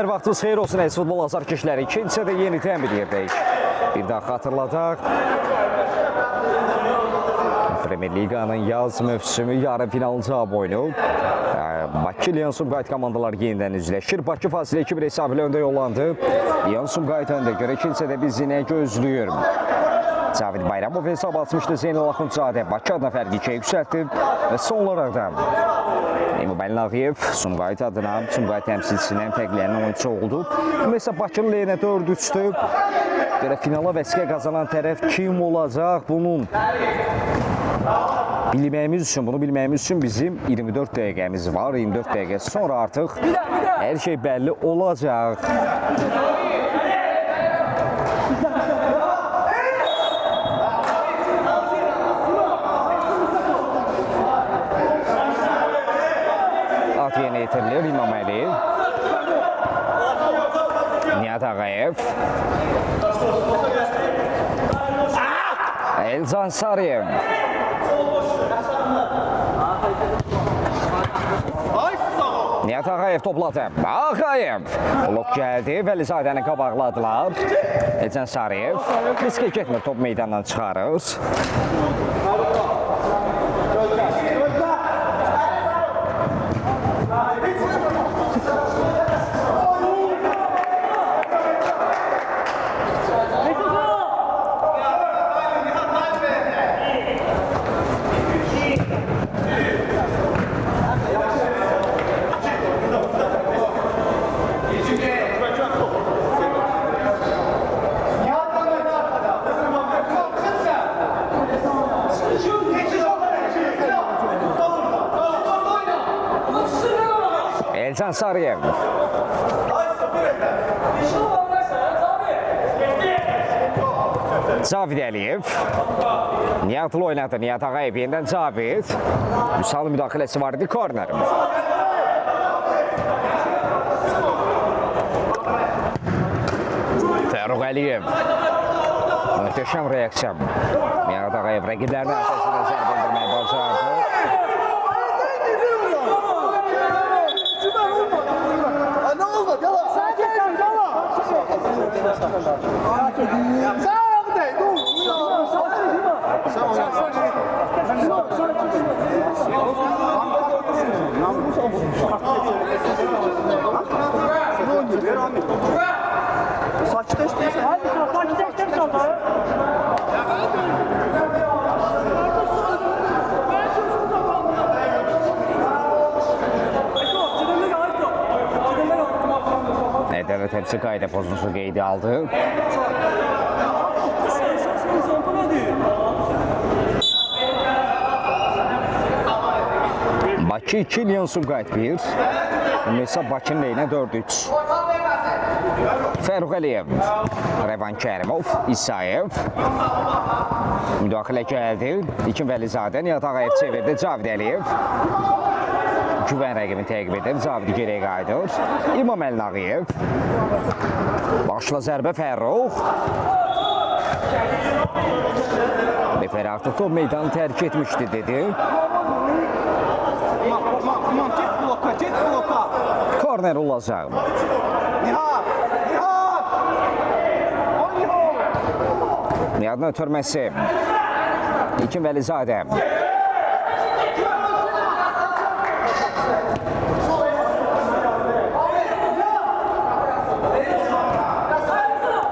Hər vaxtınız xeyir olsun əziz futbol azarkeşləri. İkincisi də yenidən bir yerdəyik. Bir daha xatırladaq. Premier Liqanın yaz mövsümü yarı finalcı oyunu. Bakı Lyon Sumqayıt komandaları yenidən üzləşir. Bakı fasilə 2-1 hesabı ilə öndə yollandı. Lyon Sumqayıt öndə görə ikincisi də bizi nə gözləyir? Cavid Bayramov hesab açmışdı. Zeynal Axundzadə Bakı adına fərqi 2-yə yüksəltdi və son olaraq da Emin Ağayev Sumqayıt adına Sumqayıt təmsilçisindən fərqlənən oyuncu oldu. Mesela Bakılı Leyenə 4-3-dü. Görə finala vəsiqə qazanan tərəf kim olacaq? Bunun bilməyimiz üçün bizim 24 dəqiqəmiz var. 24 dəqiqə sonra artıq hər şey bəlli olacaq. At yeni yetirilir İmam Əliyev. Nihat Ağayev. Elzan Sarıyev. Nihat Ağayev topladı. Ağayev. Blok gəldi. Vəlizadəni qabaqladılar. Elzan Sarıyev. Riskə getmir, top meydandan çıxarır. Elzan Sarıyev. Cavid Əliyev. Nihatlı oynadı. Nihat Ağayev yenidən Cavid. Müsal müdaxiləsi var idi. Korner. Fəruq Əliyev. Möhtəşəm reaksiya. Nihat Ağayev rəqiblərinin əsasına zərbə endirməyə bacardı. Devlet hepsi qayda pozuntusu qeydi aldı. Bakı 2, Lyon Sumqayıt 1. Mesela Bakı'nın lehine 4-3. Fəruq Əliyev, Rəvan Kərimov, İsayev. Müdaxilə gəldi. İlkin Vəlizadə, Nihat Ağayev çevirdi. Cavid Əliyev. Güvən rəqibini təqib edir. Cavid geriyə qayıdır. İmam Əliyev. Başla zərbə Fəruq. Referi artıq top meydanı tərk etmişdi dedi. Korner olacaq. Nihatın ötürməsi. İlkin Vəlizadə.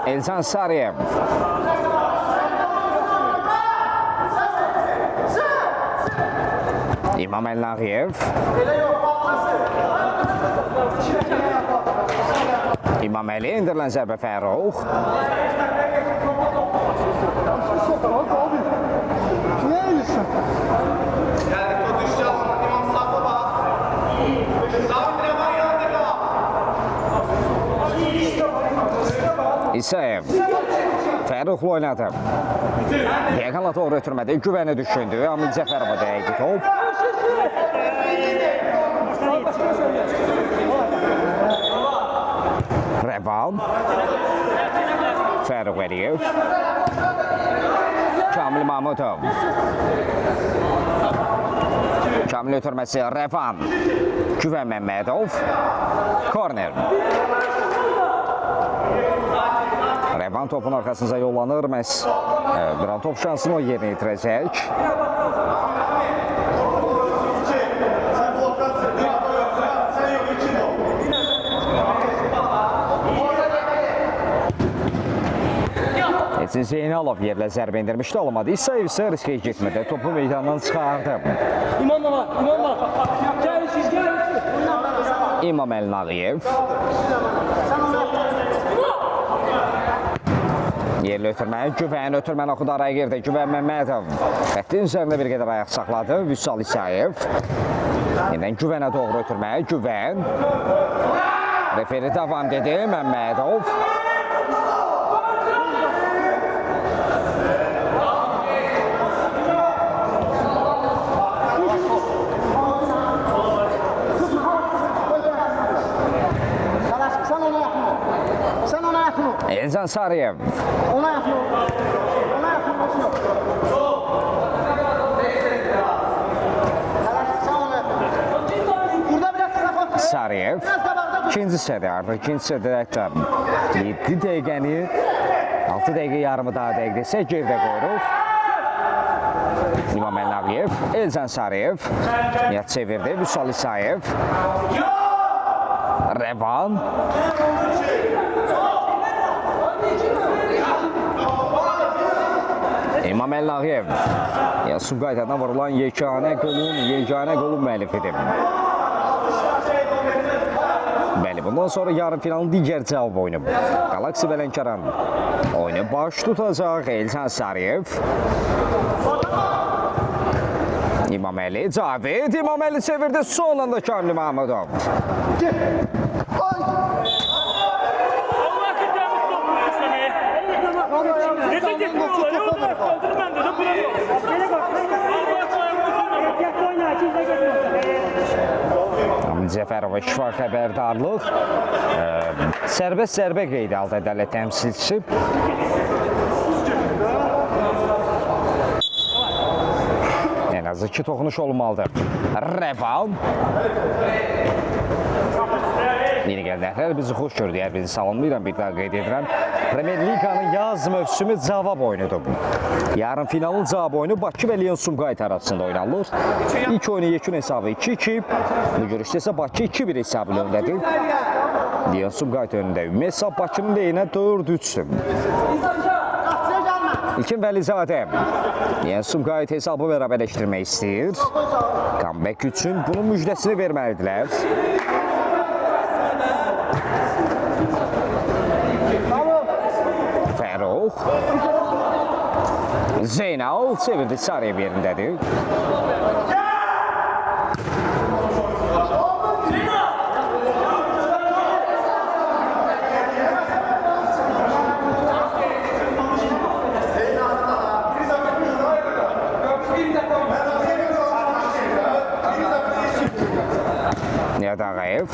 Elzan Sarıyev. İmam Əliyev. İmam Əli indirilən zərbə Fəruq. İsayev. Fəruqlu oynadı. Diagonala doğru ötürmədi. Güvəni düşündü. Amil Cəfərova dəydi top. Rəvan. Fəruq Əliyev. Kamil Mahmudov. Kamil ötürməsi Rəvan. Güvən Məmmədov. Korner. Rəvan topun arxasınca yollanır. Məhz bir an top şansını o yerinə itirəcək. Elçin Zeynalov yerlə zərbə indirmişdi, alamadı. İsayev isə riskə getmədi. Topu meydandan çıxardı. İmam Əlnağıyev. Yerli ötürməni, Güvən ötürməni oxudu araya girdi. Güvən Məmmədov. Xəttin üzərində bir qədər ayaq saxladı. Vüsal İsayev. Yeniden Güvənə doğru ötürməyi. Güvən. Referi davam dedi. Məmmədov. Elzan Sarıyev. Sarıyev. İkinci hissədə artıq. İkinci hissədə hətta 7 dəqiqəni 6 dəqiqə yarımı daha dəqiq desək gerdə qoyuruq. İmam Əlnağıyev. Elzan Sarıyev. Niyyət çevirdi. Vüsal İsayev. Rəvan. İmam Əlnağıyev. Sumqayıtdan vurulan yeganə qolun müəllifidir. Bəli, bundan sonra yarım finalın digər cavab oyunu. Galaksi və Lənkəran oyunu baş tutacaq. Elzan Sarıyev. İmam Əli, Cavid. İmam Əli çevirdi. Son anda Kamil Mahmudov. Cəfərova şifa xəbərdarlıq. Sərbəst zərbə qeydə aldı ədalət təmsilçisi. En az 2 toxunuş olmalıdır. Rəvan. Yeni gələnlər bizi xoş gördü. Hər bizi salamlayıram, bir daha qeyd edirəm. Premier Liqanın yaz mövsümü cavab oyunudur. Yarın finalın cavab oyunu Bakı və Lyon Sumqayıt arasında oynanılır. İlk oyunu yekun hesabı 2-2. Bu görüşdə isə Bakı 2-1 hesabı önündədir. Lyon Sumqayıt önündə ümumi hesab Bakının leyinə 4-3'dür. İlkin Vəlizadə. Lyon Sumqayıt hesabı bərabərləşdirmək istəyir. Comeback üçün bunun müjdəsini verməlidirlər. Zeynal çevirdi, Sarıyev yerindədir. Nihat Ağayev.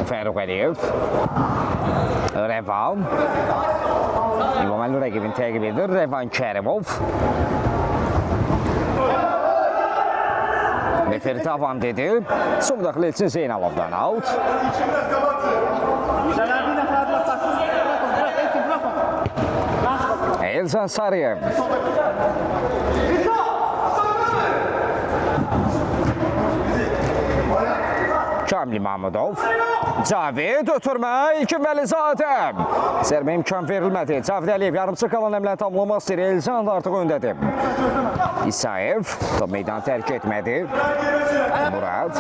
Fəruq Əliyev. Rəvan. İmam Əli rəqibini təqib edir. Rəvan Kərimov. Referi davam dedi. Son müdaxilə Elçin Zeynalovdan out. Elzan Sarıyev. Kamil Mahmudov. Cavid ötürmə. İlkin Vəlizadə. Zərbə imkan verilmədi. Cavid Əliyev yarımçı qalan əmləni tamamlamaq istəyir. Elzan da artıq öndədir. İsayev top meydanı tərk etmədi. Murad.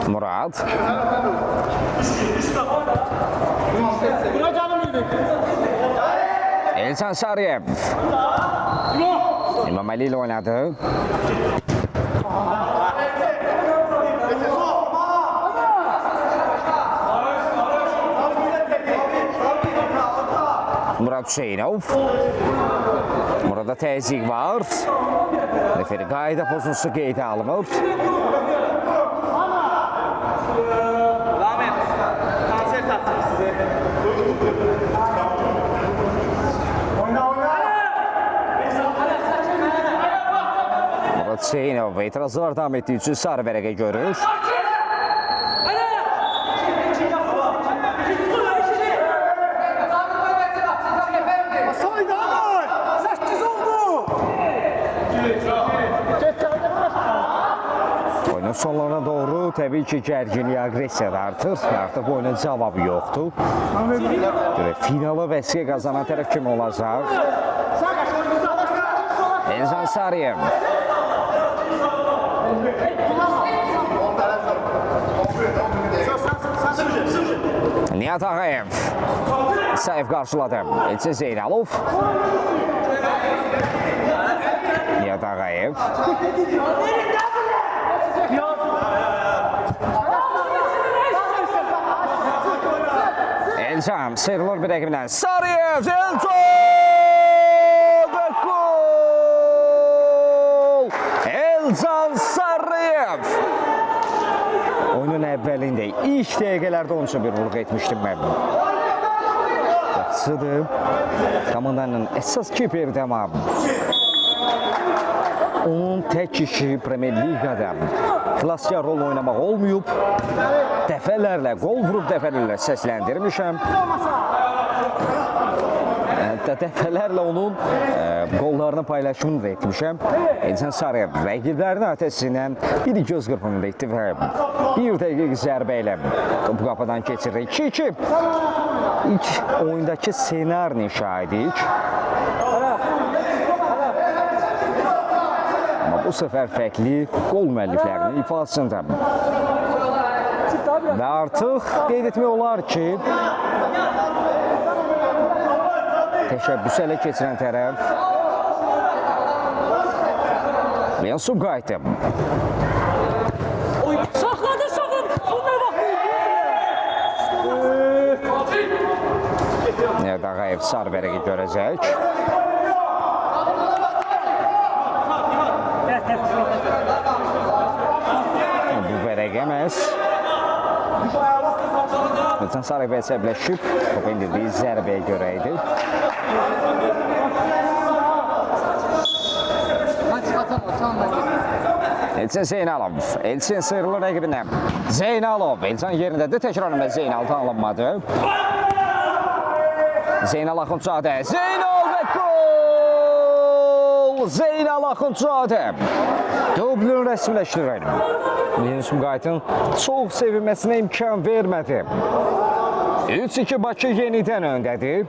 Murad. Elzan Sarıyev. İmam Əli ilə oynadı. Murad Hüseynov. Burada təzyiq var. Referi qayda pozuntusu qeydə alınır. Murad Hüseynov etirazlar davam etdiyi üçün sarı vərəqə görür. Oyunun sonlarına doğru təbii ki gərginlik, agresiya da artır. Artıq oyunun cavabı yoxdur. Finala vəsiqə qazanan tərəf kim olacaq? Elcan Sarıyev. Nihat Ağayev. İsayev qarşıladı. Elçin Zeynalov. Nihat Ağayev. Elcan sıyrılır bir rəqibdən. Sarıyev, Elcan və gol! Elcan Sarıyev. Oyunun əvvəlində ilk dəqiqələrdə onun üçün bir vurğu etmişdim mən. Yaxşıdır. Komandanın əsas kiperi tamam. Onun tək işi Premier Ligada klasikar rol oynamaq olmayıb. Dəfələrlə qol vurub, dəfələrlə səsləndirmişəm. Dəfələrlə onun qollarını paylaşımını da etmişəm. Elcan Sarıyev rəqiblərinin ötəsindən bir göz qırpımında etdi və bir dəqiq zərbə ilə bu qapıdan keçirir. 2-2. İlk oyundakı ssenarini şahidik. Amma bu səfər fərqli qol müəlliflərinin ifadəsində. Və artıq qeyd etmək olar ki, təşəbbüsü ələ keçirən tərəf Leon Sumqayıt. Saxladı. Bunlar baxın. Nihat Ağayev sarı vərəqi görəcək. Bu vərəq əməz. Elçin Sarıyev əsəbləşib, top indirdiyi zərbəyə görə idi. Elçin Zeynalov. Elçin sıyrılır rəqibinə. Zeynalov. Elçin yerindədir. Təkrarında Zeynal tanınmadı. Zeynal Axundzadə. Zeynal və gol! Zeynal Axundzadə. Dublunu rəsmiləşdirir. Leon Sumqayıtın çox sevinməsinə imkan vermədi. 3-2 Bakı yenidən öndədir.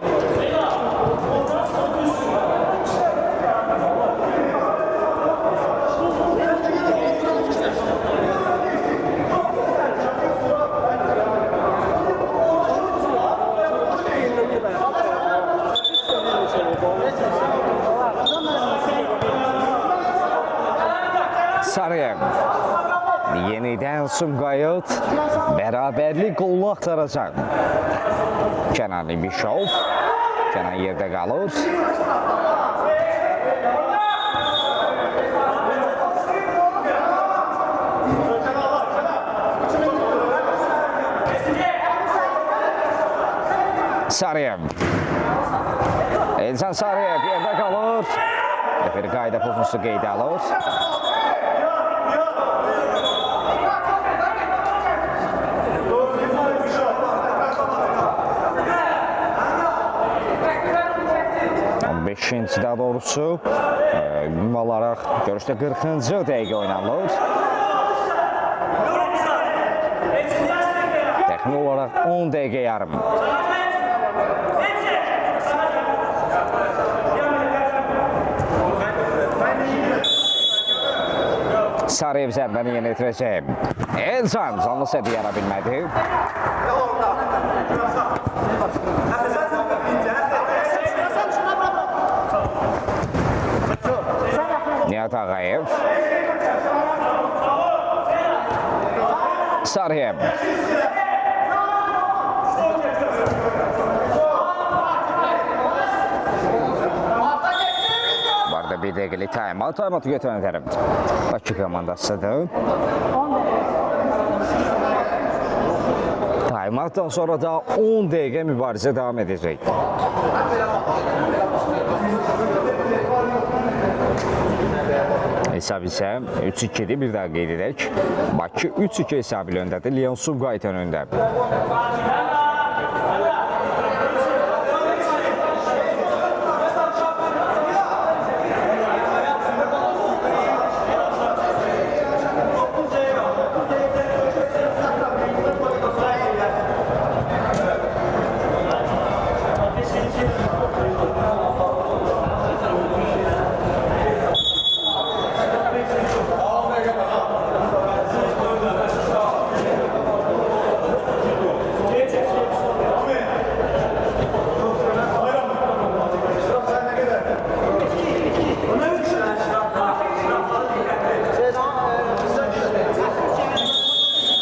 Sarıyev. Yenidən Sumqayıt bərabərlik qolunu axtaracaq. Kenan İbişov. Kenan yerdə qalır. Sarıyev. Elcan Sarıyev yerdə qalır. Referi qayda pozuntusu qeydə alır. Beşinci daha doğrusu ümumi olaraq görüşdə 40-cı dəqiqə oynanılır. Təxmini olaraq 10 dəqiqə yarım. Sarıyev zərbəni yenə yetirəcək. Elcan canlı sədi yara bilmədi. Nihat Ağayev. Sarıyev. dəqiqəlik taymat. Taymatı götürən tərəf Bakı komandasıdır. Taymatdan sonra da 10 dəqiqə mübarizə davam edəcək. Hesab isə 3-2-dir, bir daha qeyd edək. Bakı 3-2 hesabı ilə öndədir, Leon Sumqayıtın öndə.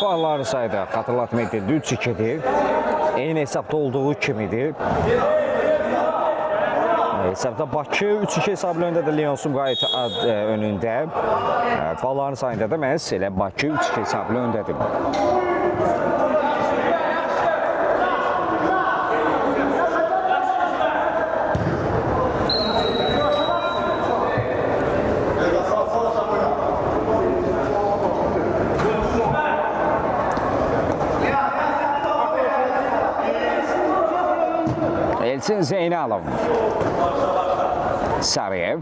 Faulları sayda xatırlatmaq edildi, 3-2-dir. Eyni hesabda olduğu kimidir. Hesabda Bakı 3-2 hesablı öndədir, Leon Sumqayıt önündə. Faulların sayında da məhz elə Bakı 3-2 hesablı öndədir. Elçin Zeynalov, Sarıyev,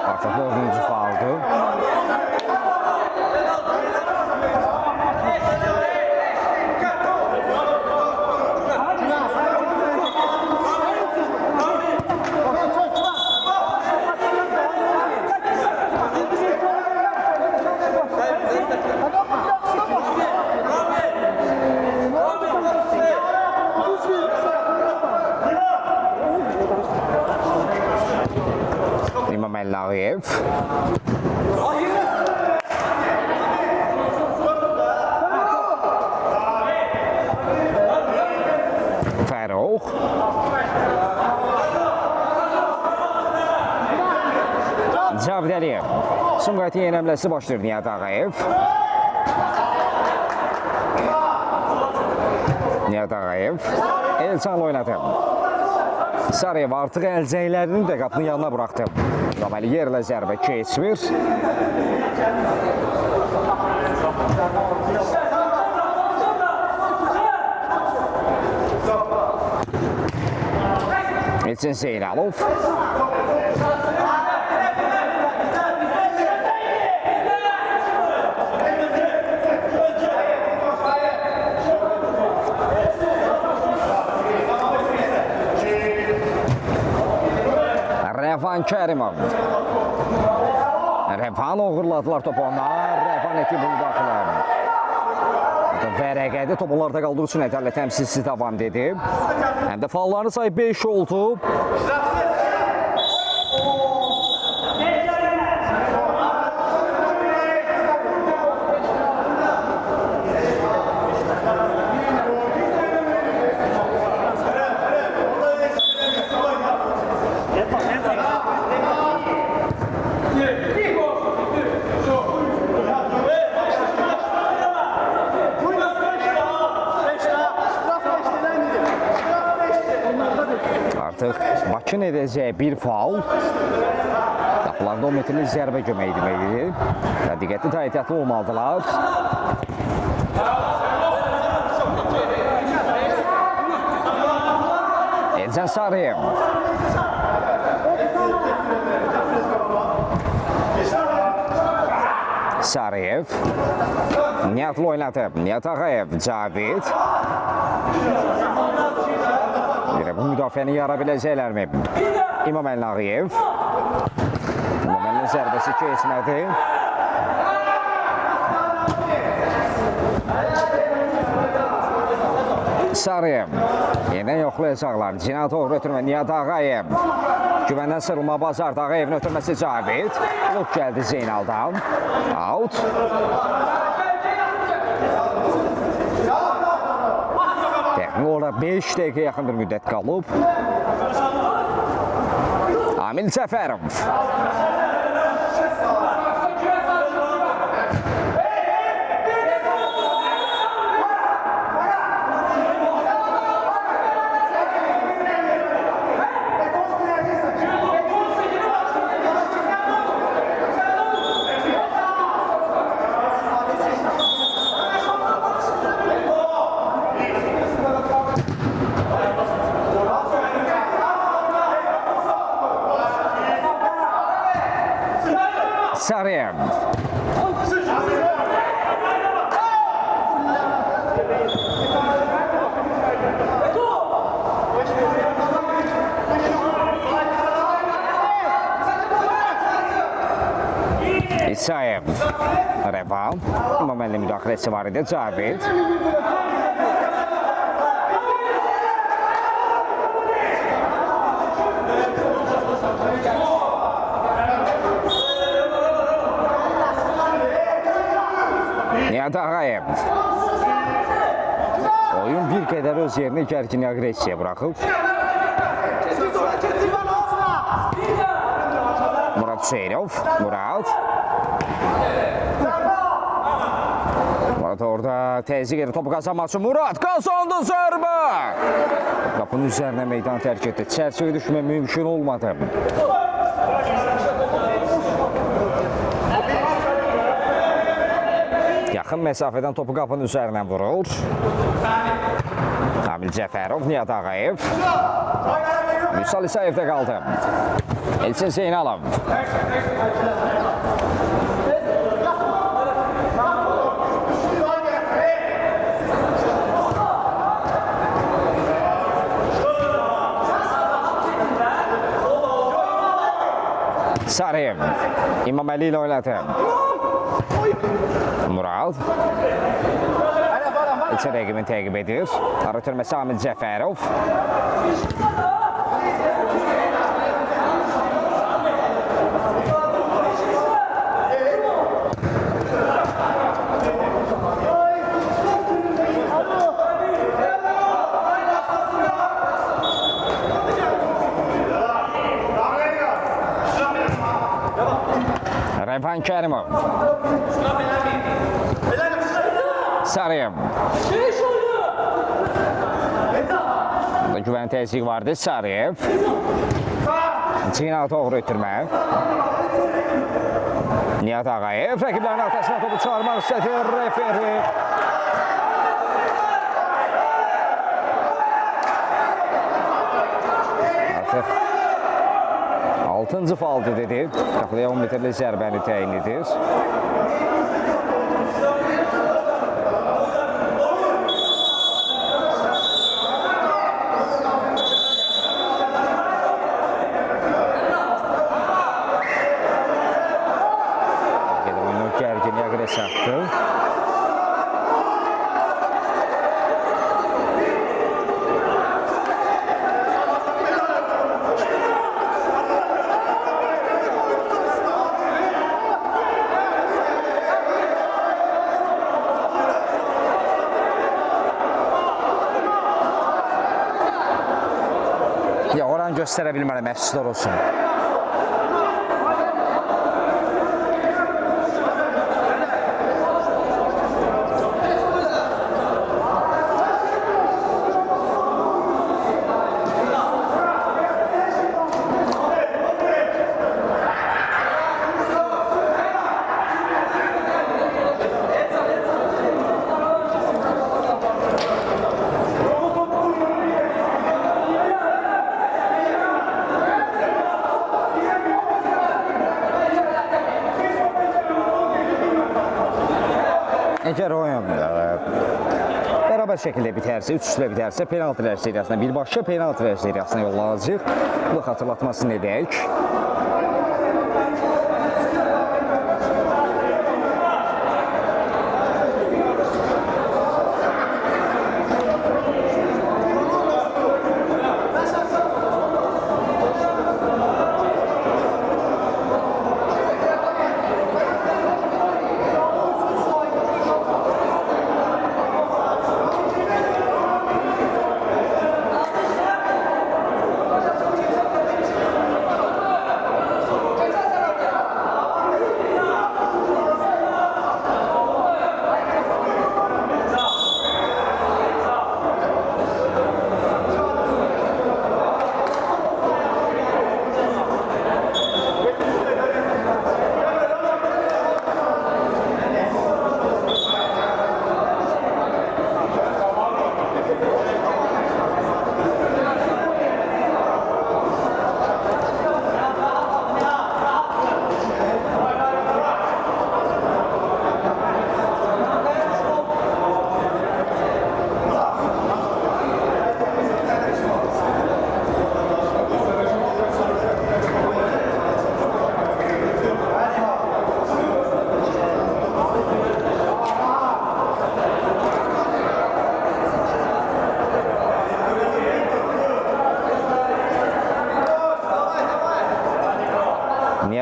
artıq 4-cü fauldur. İmam Əllayev, Fəruq, Cavid Əliyev, Sumqayıtın yeni həmləsi başlayır Nihat Ağayev. Nihat Ağayev, Elçanla oynadı. Sarıyev artıq əlcəklərini də qapının yanına buraxdı. Deməli, yerlə zərbə keçmir. Elçin Zeynalov. Rəvan Kərimov. Rəvan uğurladılar topu onlar. Rəvan eti bunu daxilə. Vərəqədə top onlarda qaldığı üçün ədalət təmsilçisi davam dedi. Həm də faulların sayı 5 oldu. Artıq Bakın edəcəyi bir faul. Qapılarda 10 metrlik zərbə kömək deməkdir. Diqqətli, ehtiyatlı olmalıdırlar. Elçin Sarıyev. Sarıyev. Nihat'la oynadı. Nihat Ağayev, Cavid. Bu müdafiəni yara biləcəklərmi? İmam Əllayev. İmam Əllinin zərbəsi keçmədi. Sarıyev. Yenə yoxlayacaqlar. Cinat Oğru ötürmə. Nihat Ağayev. Güvəndən sırılma bazardı. Ağayevin ötürməsi Cavid. Blok gəldi Zeynaldan. Out. Orada 5 dəqiqə yaxın bir müddət qalıb. Amil Cəfərov. Sarıyev. İsayev. Reva. İmaməlli müdaxiləsi var idi. Cavid. Nihat Ağayev. Oyun bir qədər öz yerini gərgin agresiya buraxıb. Murad Hüseynov. Murad orada təzyiq edir. Topu qazanması Murad qazandı zərbə. Qapının üzərinə meydan tərk etdi. Çərçivə düşmə mümkün olmadı. Yaxın məsafədən topu qapının üzərindən vurur. Amil Cəfərov, Nihat Ağayev. Müsal İsayevdə qaldı. Elçin Zeynalov. Sarıyev. İmaməlli ilə oynadı. Murad. İçə rəqibini təqib edir. Arı törməsi Amil Cəfərov. Rəvan Kərimov. Sarıyev. Burada güvən təzyiq vardı. Sarıyev. Çiğnə doğru ötürmək. Nihat Ağayev. Rəqiblərin arxasına topu çağırmaq istədir. Referi. Artıq 6-cı fauldu dedi. Qapıya 10 metrli zərbəni təyin edir. Gərgin agresiya atdı. Ya oranı göstərə bilmərəm, əfsuslar olsun. Əgər oyun bərabər şəkildə bitərsə, 3-3-lə bitərsə, penaltilər seriyasına birbaşa penaltilər seriyasına yollanacaq. Bu xatırlatmasını edək.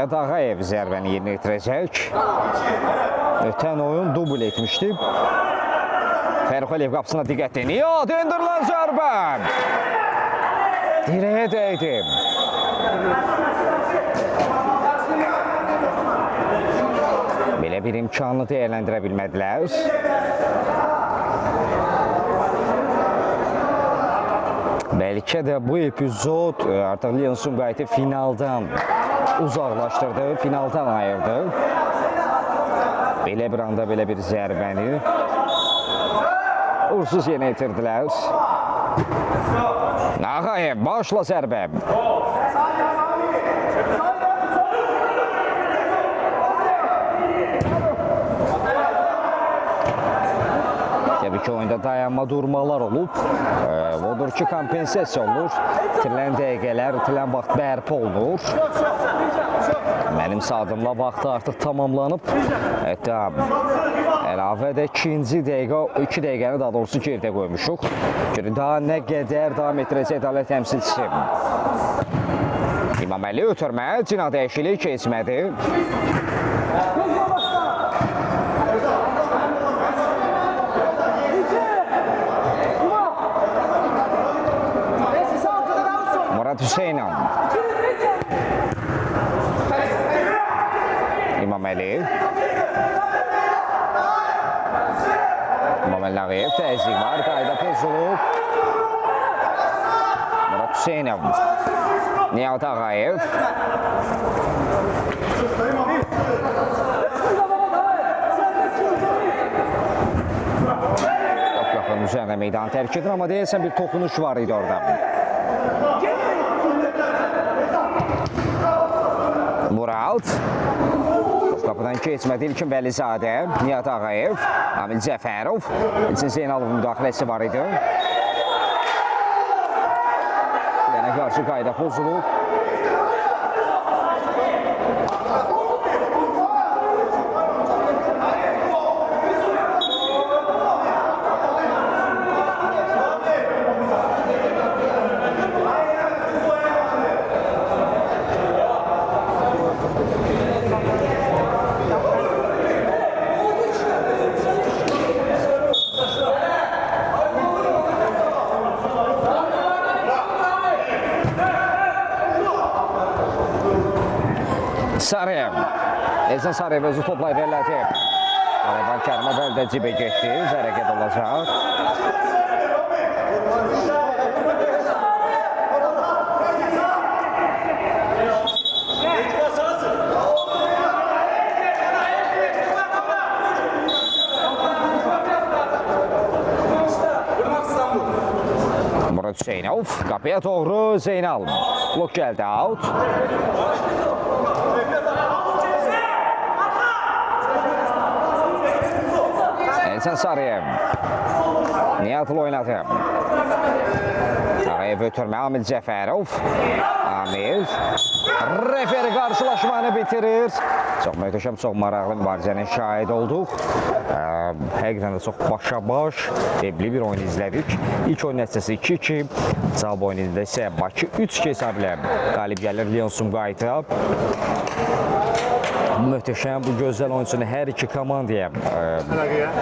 Nihat Ağayev zərbəni yerinə yetirəcək. Ötən oyun dubl etmişdi. Fərux Əliyev qapısına diqqətli. Nihat endirilen zərbə. Dirəyə dəydi. Belə bir imkanı dəyərləndirə bilmədilər. Bəlkə də bu epizod artıq Leon Sumqayıtı finaldan uzaqlaşdırdı, finaldan ayırdı. Belə bir anda belə bir zərbəni uğursuz yerinə yetirdilər. Ağayev başla zərbə. Təbii ki, oyunda dayanma, durmalar olub. Odur ki, kompensasiya olur. İtirilən dəqiqələr, itirilən vaxt bərpa olunur. Mənim sadımla vaxtı artıq tamamlanıb. Hətta əlavədə 2 dəqiqəni daha doğrusu geridə qoymuşuq. Daha nə qədər davam etdirəcək dövlət təmsilçisi. İmaməli ötürmə, cina dəyişikliyi keçmədi. Murad Hüseynov. İmaməli. İmaməli Ağayev təzyiq var, qayda pozulub. Murad Hüseynov. Nihat Ağayev. Çok yaxın üzərində meydanı tərk edir, amma deyəsən bir toxunuş var idi orada. Murad. Qapıdan keçmədi İlkin Vəlizadə, Nihat Ağayev, Amil Cəfərov. İlkin Zeynalov müdaxiləsi var idi. Yenə qarşı qayda pozulub. Sarıyev. Elzən Sarıyev özü topla ilerlədi. Qarayban Kərimov əldə cibə getdi. Hərəkət olacaq. Murad Hüseynov. Qapıya doğru Zeynal. Blok gəldi, out. Elzən Sarıyev. Nihat'la oynadı. Ağayev ötürmə, Amil Cəfərov. Amil. Referi qarşılaşmanı bitirir. Çox möhtəşəm, çox maraqlı mübarizənin şahid olduq. Həqiqətən də çox başa-baş, debli bir oyun izlədik. İlk oyun nəticəsi 2-2. Cavab oyununda isə Bakı 3-2 hesab ilə qalib gəlir Leon Sumqayıta. Möhtəşəm, bu gözəl oyuncunu hər iki komandaya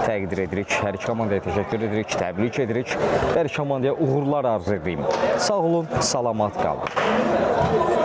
təqdir edirik. Hər iki komandaya təşəkkür edirik, təbrik edirik. Hər iki komandaya uğurlar arzu edirik. Sağ olun, salamat qalın.